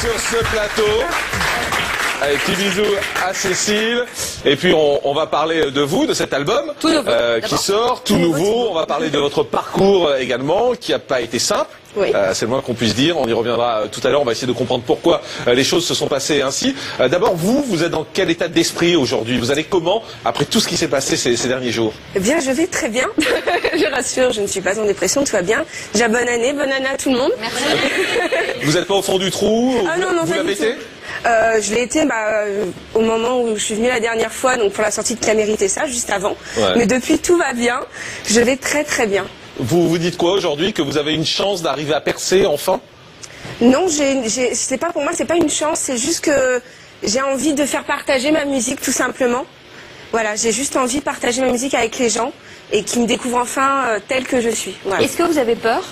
sur ce plateau. Allez, petit bisou à Cécile. Et puis on va parler de vous, de cet album tout nouveau, qui sort, tout nouveau. On va parler de votre parcours également, qui n'a pas été simple. Oui. C'est le moins qu'on puisse dire. On y reviendra tout à l'heure. On va essayer de comprendre pourquoi les choses se sont passées ainsi. D'abord, vous êtes dans quel état d'esprit aujourd'hui? Vous allez comment après tout ce qui s'est passé ces derniers jours? Eh bien, je vais très bien. Je rassure, je ne suis pas en dépression, tout va bien. Déjà, bonne année à tout le monde. Merci. Vous n'êtes pas au fond du trou? Ah non, non, vous pas l'avez du tout. été? Je l'ai été au moment où je suis venue la dernière fois, donc pour la sortie de Qui a mérité ça, juste avant. Ouais. Mais depuis, tout va bien. Je vais très très bien. Vous vous dites quoi aujourd'hui? Que vous avez une chance d'arriver à percer enfin? Non, c'est pas pour moi, c'est pas une chance, c'est juste que j'ai envie de faire partager ma musique, tout simplement. Voilà, j'ai juste envie de partager ma musique avec les gens et qu'ils me découvrent enfin telle que je suis. Voilà. Est-ce que vous avez peur?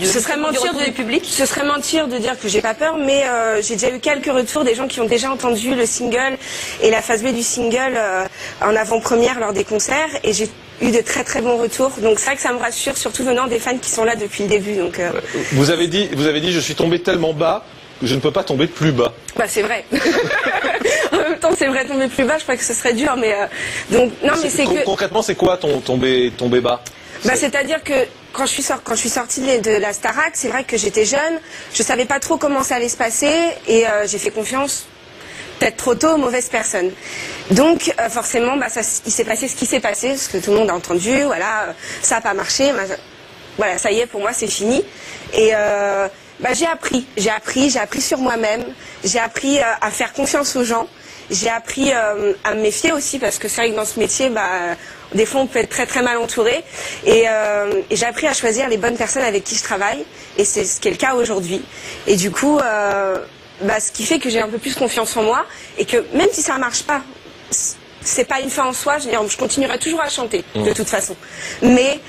Ce serait mentir du public. Ce serait mentir de dire que j'ai pas peur, mais j'ai déjà eu quelques retours des gens qui ont déjà entendu le single et la phase B du single en avant-première lors des concerts, et j'ai eu de très très bons retours. Donc c'est vrai que ça me rassure, surtout venant des fans qui sont là depuis le début. Donc vous avez dit je suis tombé tellement bas que je ne peux pas tomber plus bas. bah c'est vrai. En même temps, c'est vrai, tomber plus bas, je crois que ce serait dur, mais donc non, mais c'est que concrètement, c'est quoi tomber bas? bah, c'est-à-dire que quand je suis sortie de la Starac, c'est vrai que j'étais jeune, je savais pas trop comment ça allait se passer, et j'ai fait confiance peut-être trop tôt aux mauvaises personnes. Donc forcément, bah, il s'est passé ce qui s'est passé, ce que tout le monde a entendu, voilà, ça n'a pas marché, bah, voilà, ça y est, pour moi c'est fini. Et bah, j'ai appris sur moi-même, j'ai appris à faire confiance aux gens, j'ai appris à me méfier aussi, parce que c'est vrai que dans ce métier, bah, des fois on peut être très très mal entouré, et j'ai appris à choisir les bonnes personnes avec qui je travaille, et c'est ce qui est le cas aujourd'hui. Et du coup, bah, ce qui fait que j'ai un peu plus confiance en moi, et que même si ça marche pas, c'est pas une fin en soi, je continuerai toujours à chanter de toute façon. Mais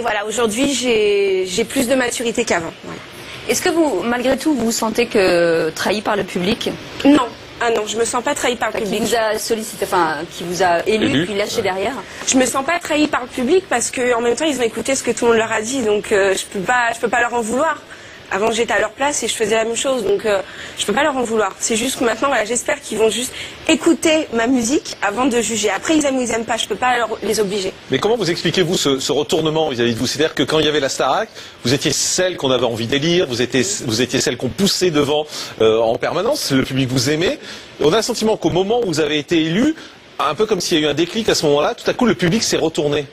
voilà, aujourd'hui j'ai plus de maturité qu'avant. Voilà. Est-ce que vous, malgré tout, vous sentez que trahi par le public? Non. Ah non, je me sens pas trahie par le public. Qui vous a sollicité, enfin, qui vous a élu puis lâché derrière? Je me sens pas trahie par le public parce que en même temps ils ont écouté ce que tout le monde leur a dit, donc je peux pas leur en vouloir. Avant j'étais à leur place et je faisais la même chose, donc je peux pas leur en vouloir. C'est juste que maintenant, voilà, j'espère qu'ils vont juste écouter ma musique avant de juger. Après ils aiment ou ils aiment pas, je peux pas les obliger. Mais comment vous expliquez-vous ce retournement vis-à-vis de vous? C'est-à-dire que quand il y avait la Starac, vous étiez celle qu'on avait envie d'élire, vous étiez celle qu'on poussait devant en permanence, le public vous aimait. On a le sentiment qu'au moment où vous avez été élu, un peu comme s'il y a eu un déclic à ce moment-là, tout à coup le public s'est retourné.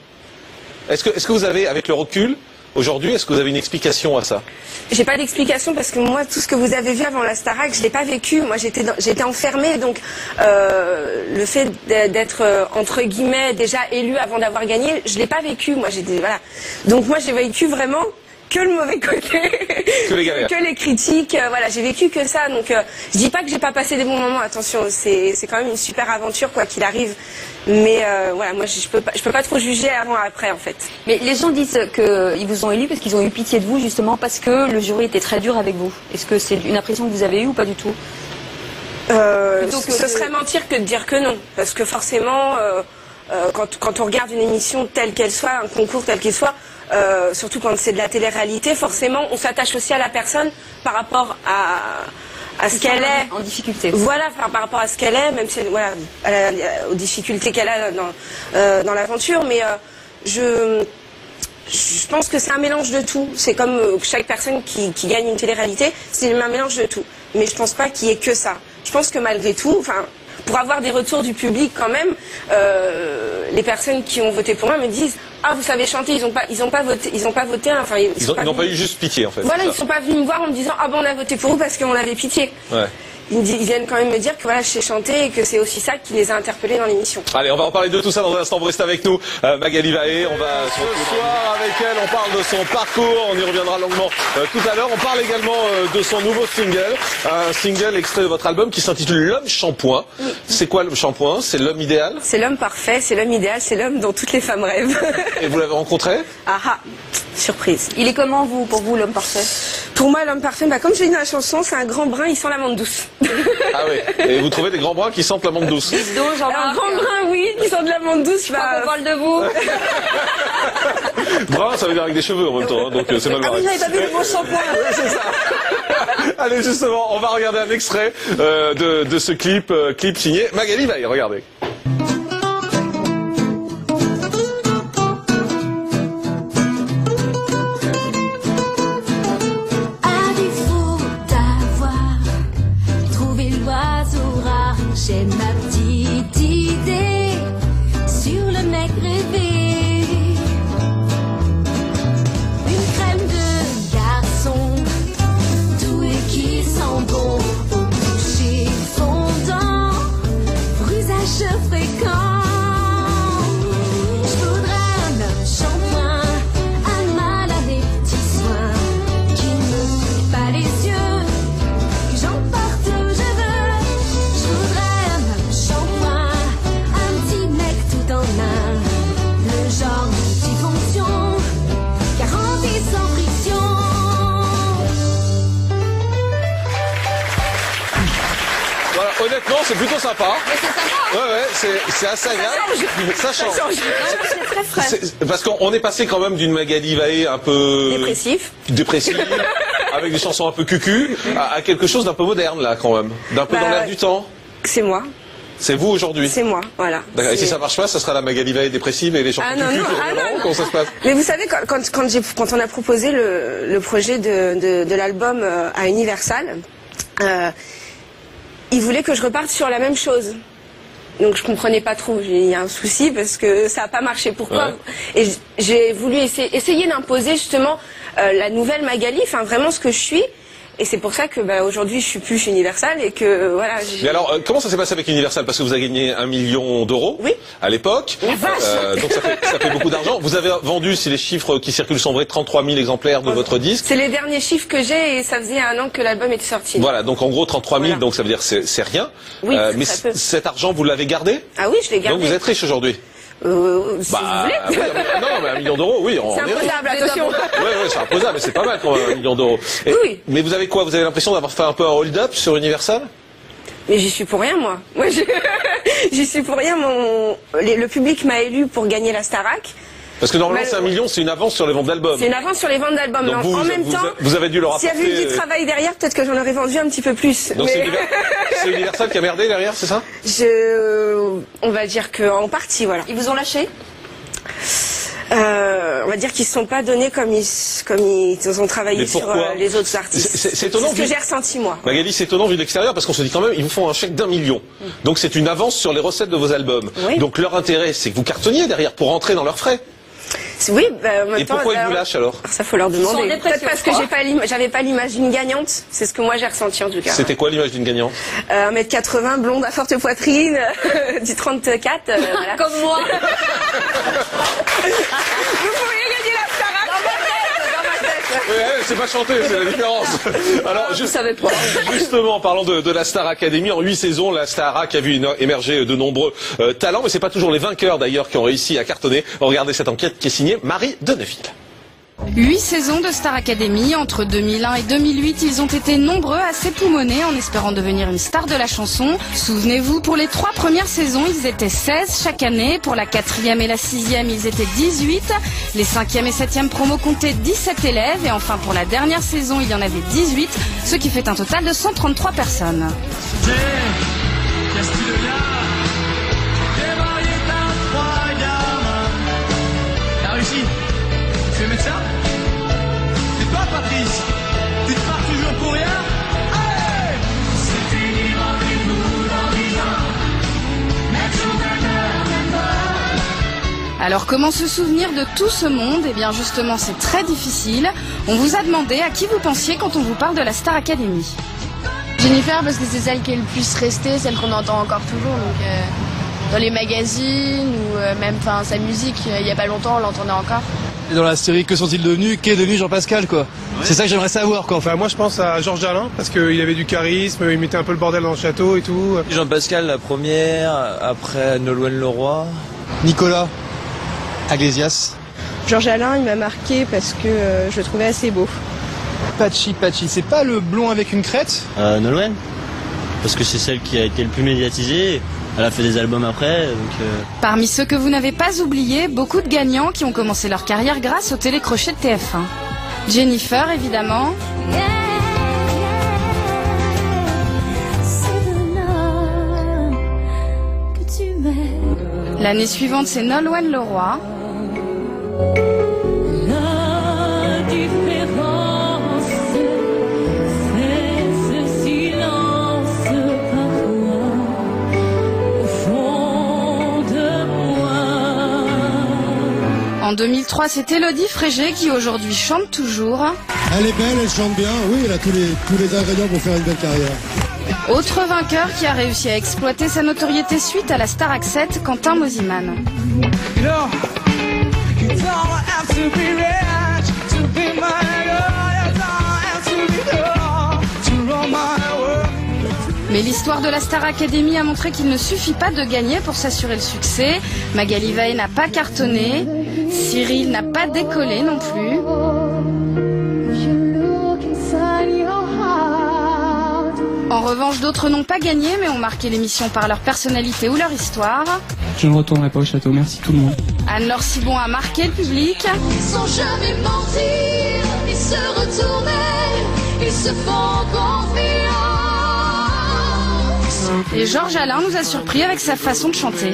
Est-ce que vous avez, avec le recul, aujourd'hui, est-ce que vous avez une explication à ça? J'ai pas d'explication parce que moi, tout ce que vous avez vu avant la Starac, je l'ai pas vécu. Moi, j'étais enfermée, donc le fait d'être entre guillemets déjà élue avant d'avoir gagné, je l'ai pas vécu. Moi, voilà. Donc moi, j'ai vécu vraiment que le mauvais côté, que les galères, que les critiques. Voilà, j'ai vécu que ça. Donc je dis pas que j'ai pas passé des bons moments. Attention, c'est quand même une super aventure quoi qu'il arrive. Mais voilà, moi je peux pas trop juger avant après en fait. Mais les gens disent qu'ils vous ont élu parce qu'ils ont eu pitié de vous justement parce que le jury était très dur avec vous. Est-ce que c'est une impression que vous avez eue ou pas du tout? Ce serait mentir que de dire que non, parce que forcément, quand on regarde une émission telle qu'elle soit, un concours tel qu'il soit, surtout quand c'est de la télé-réalité, forcément on s'attache aussi à la personne par rapport à ce qu'elle est en difficulté. Voilà, enfin, par rapport à ce qu'elle est, même si voilà, aux difficultés qu'elle a dans l'aventure, mais je pense que c'est un mélange de tout. C'est comme chaque personne qui gagne une télé-réalité, c'est un mélange de tout. Mais je pense pas qu'il y ait que ça. Je pense que malgré tout, enfin, pour avoir des retours du public quand même, les personnes qui ont voté pour moi me disent ah, vous savez chanter, ils ont pas voté, enfin ils n'ont pas eu juste pitié en fait. Voilà, ils sont pas venus me voir en me disant ah bon on a voté pour vous parce qu'on avait pitié. Ouais. Ils viennent quand même me dire que voilà, je sais chanter et que c'est aussi ça qui les a interpellés dans l'émission. Allez, on va en parler de tout ça dans un instant. Vous restez avec nous, Magali Vaé. On va ce soir avec elle, on parle de son parcours. On y reviendra longuement tout à l'heure. On parle également de son nouveau single, un single extrait de votre album qui s'intitule L'homme shampoing. C'est quoi l'homme shampoing? C'est l'homme idéal? C'est l'homme parfait, c'est l'homme idéal, c'est l'homme dont toutes les femmes rêvent. Et vous l'avez rencontré? Ah ah. Surprise. Il est comment, pour vous, l'homme parfait? Pour moi, l'homme parfait, comme je l'ai dit dans la chanson, c'est un grand brun, il sent la menthe douce. Ah oui. Et vous trouvez des grands bruns qui sentent la menthe douce? Dites donc, Un grand brun, oui, qui sent de la menthe douce. Je crois qu'on parle de vous. Brun, ça veut dire avec des cheveux en même temps, hein, donc c'est mal Ah barré. oui, j'avais pas vu le bon shampoing. C'est ça. Allez, justement, on va regarder un extrait de ce clip signé Magali Vaille. Regardez. J'ai ma petite idée sur le mec rêvé. Une crème de garçon, doux et qui sent bon, au toucher fondant, usage fréquent. Je voudrais un homme shampoing, un malin des petits soins, qui ne m'ouvre pas les yeux, que j'emporte où je veux. Voilà, honnêtement, c'est plutôt sympa. Mais c'est sympa. Ouais, c'est assez agréable. Ça change. Non, c'est très frais. Parce qu'on est passé quand même d'une Magali Vaille un peu dépressive, avec des chansons un peu cucu, à quelque chose d'un peu moderne là quand même, d'un peu dans l'air du temps. C'est moi. C'est vous aujourd'hui? C'est moi, voilà. Et si ça marche pas, ça sera la Magali Vaille dépressive et les chansons cucu? Comment ça se passe? Mais vous savez, quand on a proposé le projet de l'album à Universal, ils voulaient que je reparte sur la même chose. Donc je comprenais pas trop. Il y a un souci parce que ça n'a pas marché. Pourquoi? Et j'ai voulu essayer d'imposer justement la nouvelle Magali, enfin vraiment ce que je suis. Et c'est pour ça que aujourd'hui je suis plus chez Universal et que voilà. Mais alors comment ça s'est passé avec Universal? Parce que vous avez gagné 1 million d'euros à l'époque. La vache. Donc ça fait beaucoup d'argent. Vous avez vendu, si les chiffres qui circulent sont vrais, 33 000 exemplaires de votre disque. C'est les derniers chiffres que j'ai et ça faisait 1 an que l'album était sorti. Voilà, donc en gros 33 000, donc ça veut dire c'est rien. Oui, mais cet argent vous l'avez gardé? Ah oui, je l'ai gardé. Donc vous êtes riche aujourd'hui? Si vous voulez. Oui, non, mais 1 million d'euros, oui. C'est imposable, attention. Oui, c'est imposable, mais c'est pas mal quand même 1 million d'euros. Oui. Mais vous avez quoi? Vous avez l'impression d'avoir fait un peu un hold-up sur Universal? Mais j'y suis pour rien, moi. J'y suis pour rien. Le public m'a élu pour gagner la Starac. Parce que normalement, c'est 1 million, c'est une avance sur les ventes d'albums. C'est une avance sur les ventes d'albums. Donc en même temps, vous avez dû leur apporter... s'il y avait eu du travail derrière, peut-être que j'en aurais vendu un petit peu plus. Donc c'est Universal qui a merdé derrière, c'est ça? On va dire qu'en partie, voilà. Ils vous ont lâché? On va dire qu'ils ne se sont pas donnés comme ils ont travaillé sur les autres artistes. C'est étonnant. C'est ce que j'ai ressenti, moi. Magali, c'est étonnant vu de l'extérieur parce qu'on se dit quand même, ils vous font un chèque d'1 million. Donc c'est une avance sur les recettes de vos albums. Oui. Donc leur intérêt, c'est que vous cartonniez derrière pour rentrer dans leurs frais. Oui, en même Et temps, pourquoi ils vous lâchent alors? Ça, faut leur demander. Peut-être parce que je crois. j'avais pas l'image d'une gagnante. C'est ce que moi j'ai ressenti en tout cas. C'était quoi l'image d'une gagnante? 1m80, blonde à forte poitrine, du 34. Voilà. Comme moi. Vous pourriez gagner la Starac. Dans ma tête. Oui, c'est pas chanté, c'est la différence. Alors, Je savais pas. Justement, parlant de la Star Academy, en 8 saisons, la Starac a vu émerger de nombreux talents, mais c'est pas toujours les vainqueurs d'ailleurs qui ont réussi à cartonner. Regardez cette enquête qui est signée Marie Deneville. 8 saisons de Star Academy. Entre 2001 et 2008, ils ont été nombreux à s'époumoner en espérant devenir une star de la chanson. Souvenez-vous, pour les 3 premières saisons, ils étaient 16 chaque année. Pour la 4e et la 6e, ils étaient 18. Les 5e et 7e promos comptaient 17 élèves. Et enfin, pour la dernière saison, il y en avait 18, ce qui fait un total de 133 personnes. La Russie, tu veux mettre ça? C'est toi, Patrice? Tu te pars toujours pour rien? Allez! C'est fini, rendez-vous dans 10 ans. Même jour, même heure, même pas. Alors comment se souvenir de tout ce monde? Eh bien justement, c'est très difficile. On vous a demandé à qui vous pensiez quand on vous parle de la Star Academy. Jennifer, parce que c'est celle qui est le plus restée, celle qu'on entend encore toujours. Donc, dans les magazines ou même sa musique, il n'y a pas longtemps, on l'entendait encore. Et dans la série Que sont-ils devenus? Qu'est devenu Jean-Pascal, quoi? Ouais. C'est ça que j'aimerais savoir, quoi. Enfin, moi, je pense à Georges Alain, parce qu'il avait du charisme, il mettait un peu le bordel dans le château et tout. Jean-Pascal, la première, après Nolwenn Leroy. Nicolas Aglésias. Georges Alain, il m'a marqué parce que je le trouvais assez beau. Patchy, c'est pas le blond avec une crête? Nolwenn, parce que c'est celle qui a été le plus médiatisée. Elle a fait des albums après. Parmi ceux que vous n'avez pas oubliés, beaucoup de gagnants qui ont commencé leur carrière grâce au télécrochet de TF1. Jennifer, évidemment. L'année suivante, c'est Nolwenn Leroy. En 2003, c'est Élodie Frégé qui aujourd'hui chante toujours. Elle est belle, elle chante bien, oui, elle a tous les ingrédients pour faire une belle carrière. Autre vainqueur qui a réussi à exploiter sa notoriété suite à la Starac 7, Quentin Mosimann. Mais l'histoire de la Star Academy a montré qu'il ne suffit pas de gagner pour s'assurer le succès. Magali Veil n'a pas cartonné, Cyril n'a pas décollé non plus. En revanche, d'autres n'ont pas gagné mais ont marqué l'émission par leur personnalité ou leur histoire. Je ne retournerai pas au château, merci tout le monde. Anne-Laure Cibon a marqué le public. Ils sont jamais mentir, ils se retournaient, ils se font confiance. Et Georges Alain nous a surpris avec sa façon de chanter.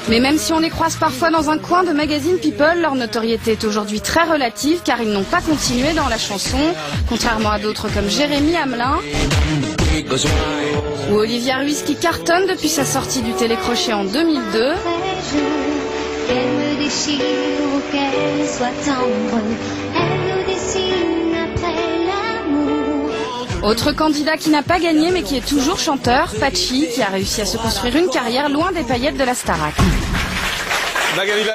Mais même si on les croise parfois dans un coin de magazine People, leur notoriété est aujourd'hui très relative car ils n'ont pas continué dans la chanson, contrairement à d'autres comme Jérémy Hamelin ou Olivia Ruiz qui cartonne depuis sa sortie du télécrochet en 2002. Qu'elle me déchire ou qu'elle soit tendre, elle nous dessine après l'amour. Autre candidat qui n'a pas gagné mais qui est toujours chanteur, Patchy, qui a réussi à se construire une carrière loin des paillettes de la Starac.